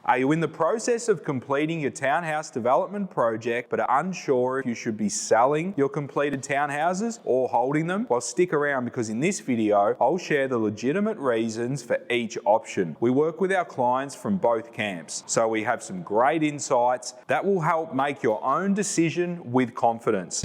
Are you in the process of completing your townhouse development project but are unsure if you should be selling your completed townhouses or holding them? Well, stick around because in this video, I'll share the legitimate reasons for each option. We work with our clients from both camps, so we have some great insights that will help make your own decision with confidence.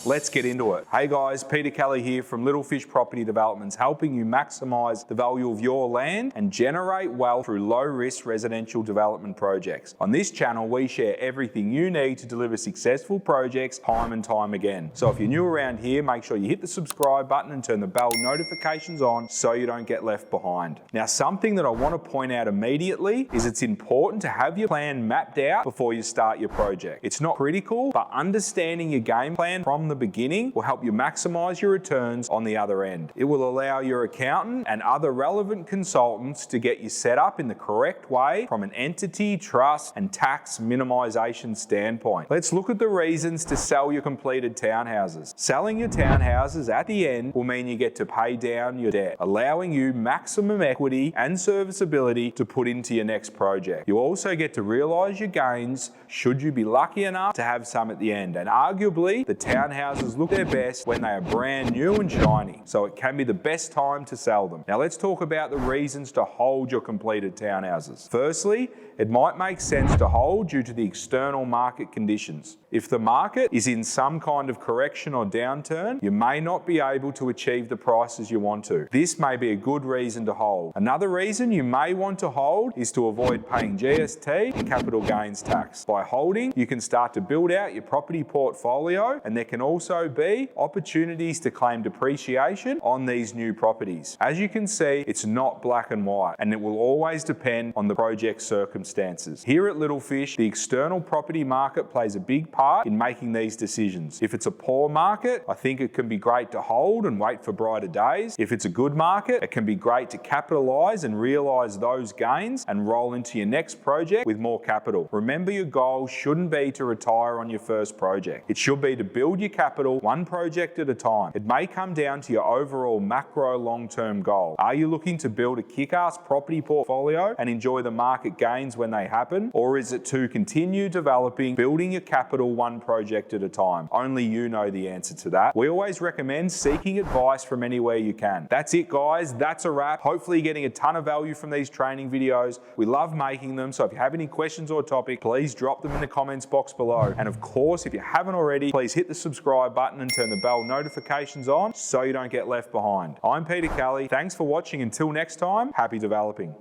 Let's get into it. Hey guys, Peter Kelly here from Little Fish Property Developments, helping you maximize the value of your land and generate wealth through low-risk residential development projects. On this channel, we share everything you need to deliver successful projects time and time again. So if you're new around here, make sure you hit the subscribe button and turn the bell notifications on so you don't get left behind. Now, something that I want to point out immediately is it's important to have your plan mapped out before you start your project. It's not critical, but understanding your game plan from the beginning will help you maximize your returns on the other end. It will allow your accountant and other relevant consultants to get you set up in the correct way from an entity, trust, and tax minimization standpoint. Let's look at the reasons to sell your completed townhouses. Selling your townhouses at the end will mean you get to pay down your debt, allowing you maximum equity and serviceability to put into your next project. You also get to realize your gains should you be lucky enough to have some at the end. And arguably, the townhouses look their best when they are brand new and shiny, so it can be the best time to sell them. Now let's talk about the reasons to hold your completed townhouses. Firstly, it might make sense to hold due to the external market conditions. If the market is in some kind of correction or downturn, you may not be able to achieve the prices you want to. This may be a good reason to hold. Another reason you may want to hold is to avoid paying GST and capital gains tax. By holding, you can start to build out your property portfolio, and there can also be opportunities to claim depreciation on these new properties. As you can see, it's not black and white, and it will always depend on the project's circumstances. Here at Little Fish, the external property market plays a big part in making these decisions. If it's a poor market, I think it can be great to hold and wait for brighter days. If it's a good market, it can be great to capitalize and realize those gains and roll into your next project with more capital. Remember, your goal shouldn't be to retire on your first project. It should be to build your capital one project at a time. It may come down to your overall macro long-term goal. Are you looking to build a kick-ass property portfolio and enjoy the market gains when they happen? Or is it to continue developing, building your capital one project at a time? Only you know the answer to that. We always recommend seeking advice from anywhere you can. That's it, guys. That's a wrap. Hopefully you're getting a ton of value from these training videos. We love making them, so if you have any questions or topics, please drop them in the comments box below. And of course, if you haven't already, please hit the subscribe button and turn the bell notifications on so you don't get left behind. I'm Peter Kelly. Thanks for watching. Until next time, happy developing.